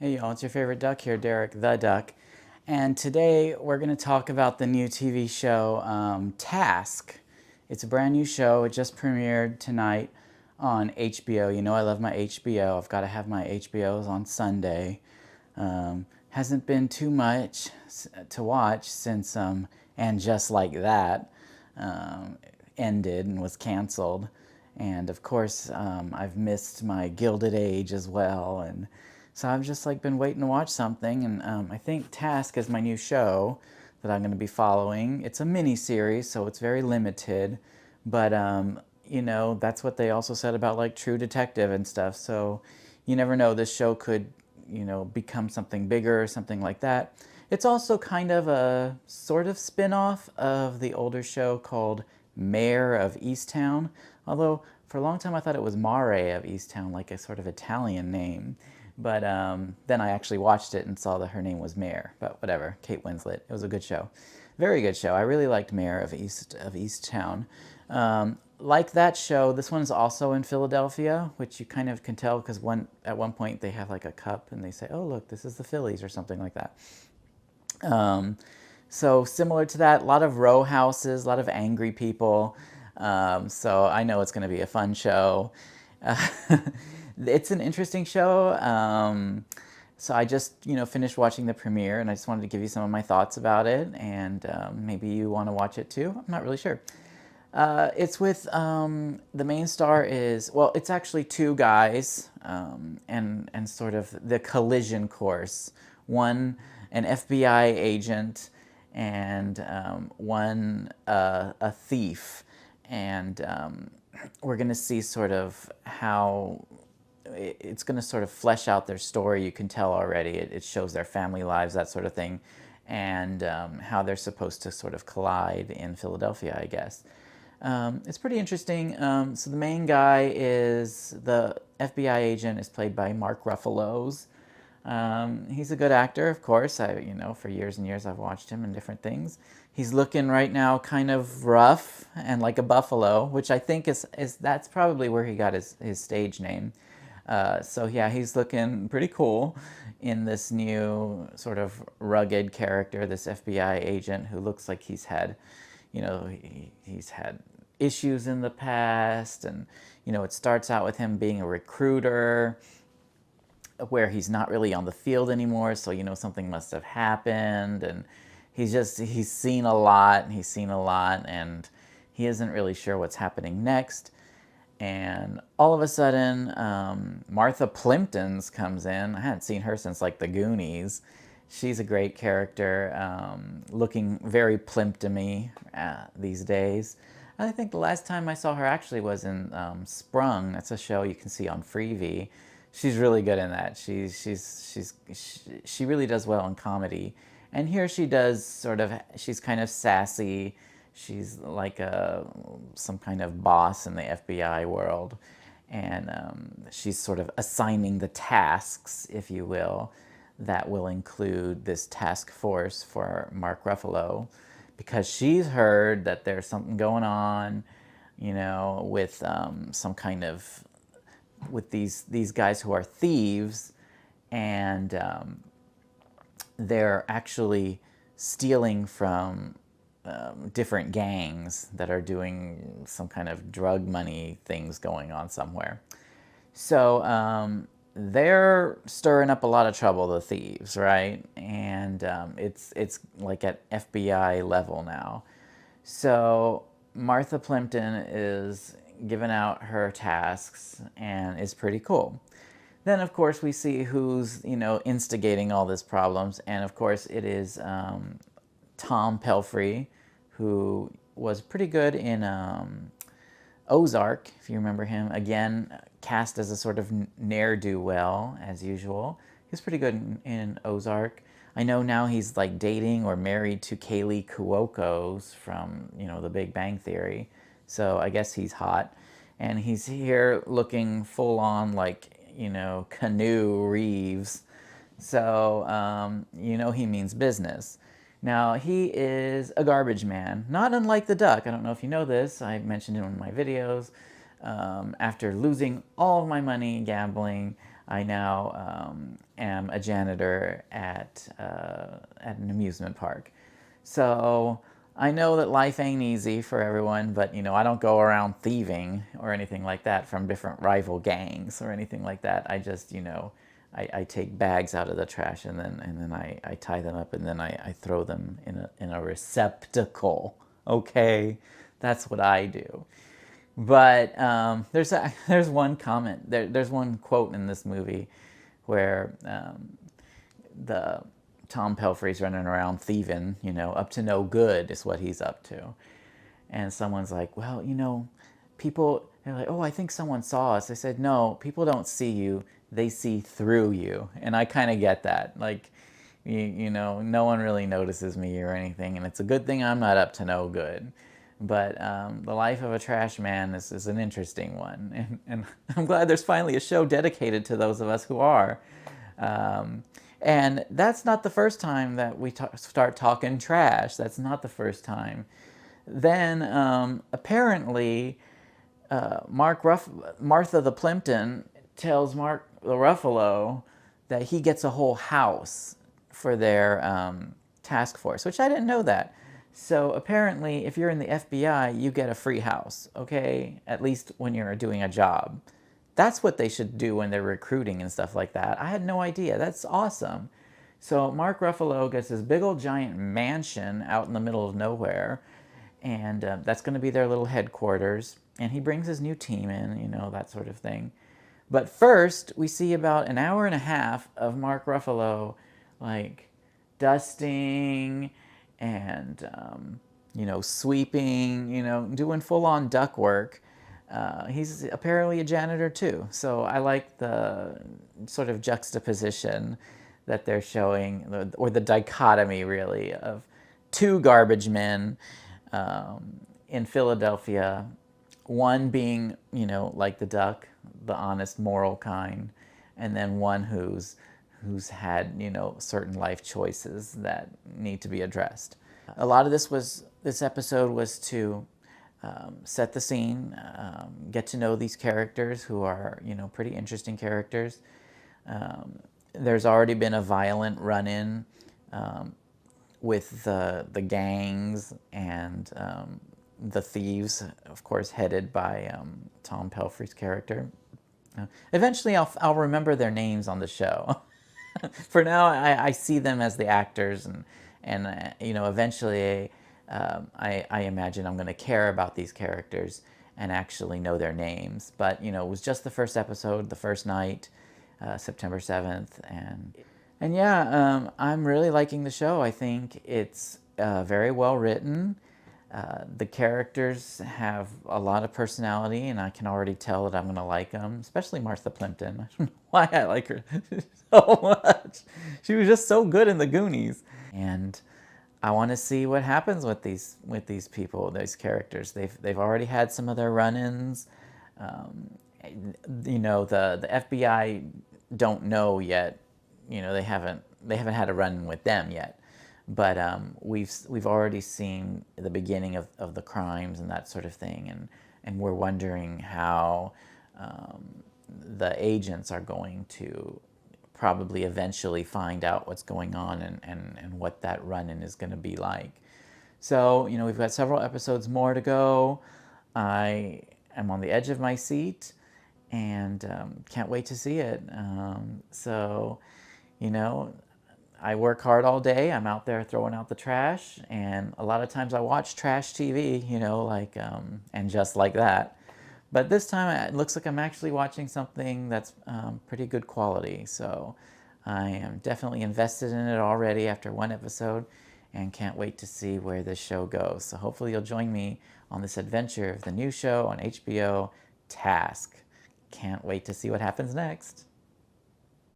Hey y'all, it's your favorite duck here, Derek the Duck. And today we're going to talk about the new TV show, Task. It's a brand new show. It just premiered tonight on HBO. You know I love my HBO. I've got to have my HBOs on Sunday. Hasn't been too much to watch since And Just Like That ended and was canceled. And of course, I've missed my Gilded Age as well. And so I've just been waiting to watch something. And I think Task is my new show that I'm going to be following. It's a mini series, so it's very limited. But that's what they also said about True Detective and stuff. So you never know. This show could, become something bigger or something like that. It's also kind of a sort of spin-off of the older show called Mayor of Easttown. Although for a long time I thought it was Mare of Easttown, like a sort of Italian name. But then I actually watched it and saw that her name was Mayor. But whatever, Kate Winslet. It was a good show. Very good show. I really liked Mayor of Easttown. Like that show, this one's also in Philadelphia, which you kind of can tell because at one point they have like a cup and they say, "Oh, look, this is the Phillies" or something like that. So similar to that, a lot of row houses, a lot of angry people. So I know it's going to be a fun show. Uh, it's an interesting show. So I just, finished watching the premiere, and I just wanted to give you some of my thoughts about it, and maybe you want to watch it too. I'm not really sure. It's with the main star is, well, it's actually two guys, and sort of the collision course. One, an FBI agent, and one a thief, and we're going to see sort of how it's going to sort of flesh out their story. You can tell already. It shows their family lives, that sort of thing, and how they're supposed to sort of collide in Philadelphia, I guess. It's pretty interesting. So the main guy is the FBI agent is played by Mark Ruffalo's. He's a good actor, of course. For years and years I've watched him in different things. He's looking right now kind of rough and like a buffalo, which I think is that's probably where he got his stage name. So yeah, he's looking pretty cool in this new sort of rugged character, this FBI agent who looks like he's had issues in the past, and it starts out with him being a recruiter where he's not really on the field anymore, so something must have happened, and he's seen a lot and he isn't really sure what's happening next. And all of a sudden, Martha Plimpton's comes in. I hadn't seen her since the Goonies. She's a great character, looking very Plimpton-y these days. I think the last time I saw her actually was in Sprung. That's a show you can see on Freevee. She's really good in that. She really does well in comedy. And here she does she's kind of sassy. She's like some kind of boss in the FBI world. And she's sort of assigning the tasks, if you will, that will include this task force for Mark Ruffalo, because she's heard that there's something going on, with some kind of with these guys who are thieves, and they're actually stealing from different gangs that are doing some kind of drug money things going on somewhere. So they're stirring up a lot of trouble, the thieves, right? And it's like at FBI level now. So Martha Plimpton is giving out her tasks and is pretty cool. Then, of course, we see who's, instigating all these problems. And, of course, it is Tom Pelphrey, who was pretty good in Ozark, if you remember him. Again, cast as a sort of ne'er-do-well, as usual. He's pretty good in Ozark. I know now he's dating or married to Kaylee Cuoco's from, The Big Bang Theory. So I guess he's hot. And he's here looking full on Canoe Reeves. So, he means business. Now, he is a garbage man, not unlike the Duck. I don't know if you know this. I mentioned it in one of my videos. After losing all of my money gambling, I now am a janitor at an amusement park. So I know that life ain't easy for everyone, but I don't go around thieving or anything like that from different rival gangs or anything like that. I just, I take bags out of the trash and then I tie them up and then I throw them in a receptacle. Okay, that's what I do. But there's one comment there's one quote in this movie where the Tom Pelfrey's running around thieving, up to no good is what he's up to. And someone's like, well, people, they're like, oh, I think someone saw us. I said, no, people don't see you, they see through you. And I kind of get that. Like, no one really notices me or anything. And it's a good thing I'm not up to no good. But the life of a trash man is an interesting one. And I'm glad there's finally a show dedicated to those of us who are. And that's not the first time that we start talking trash. That's not the first time. Then apparently Martha the Plimpton tells Mark the Ruffalo that he gets a whole house for their task force, which I didn't know that. So apparently, if you're in the FBI, you get a free house, okay? At least when you're doing a job. That's what they should do when they're recruiting and stuff like that. I had no idea. That's awesome. So Mark Ruffalo gets this big old giant mansion out in the middle of nowhere, and that's going to be their little headquarters. And he brings his new team in, that sort of thing. But first, we see about an hour and a half of Mark Ruffalo, like, dusting and, sweeping, doing full-on duck work. He's apparently a janitor too, so I like the sort of juxtaposition that they're showing, or the dichotomy really, of two garbage men in Philadelphia, one being, like the duck, the honest, moral kind, and then one who's had, certain life choices that need to be addressed. A lot of this episode was to set the scene, get to know these characters who are, pretty interesting characters. There's already been a violent run-in with the gangs and the thieves, of course, headed by Tom Pelfrey's character. Eventually, I'll remember their names on the show. For now, I see them as the actors, and eventually, I imagine I'm going to care about these characters and actually know their names. But it was just the first episode, the first night, September 7th, and yeah, I'm really liking the show. I think it's very well written. The characters have a lot of personality, and I can already tell that I'm going to like them, especially Martha Plimpton. I don't know why I like her so much. She was just so good in The Goonies. And I want to see what happens with these people, these characters. They've already had some of their run-ins. The FBI don't know yet. They haven't had a run-in with them yet. But we've already seen the beginning of the crimes and that sort of thing, and we're wondering how the agents are going to probably eventually find out what's going on and what that run-in is going to be like. So, we've got several episodes more to go. I am on the edge of my seat and can't wait to see it. I work hard all day. I'm out there throwing out the trash, and a lot of times I watch trash TV, and just like that. But this time it looks like I'm actually watching something that's pretty good quality. So I am definitely invested in it already after one episode and can't wait to see where this show goes. So hopefully you'll join me on this adventure of the new show on HBO, Task. Can't wait to see what happens next.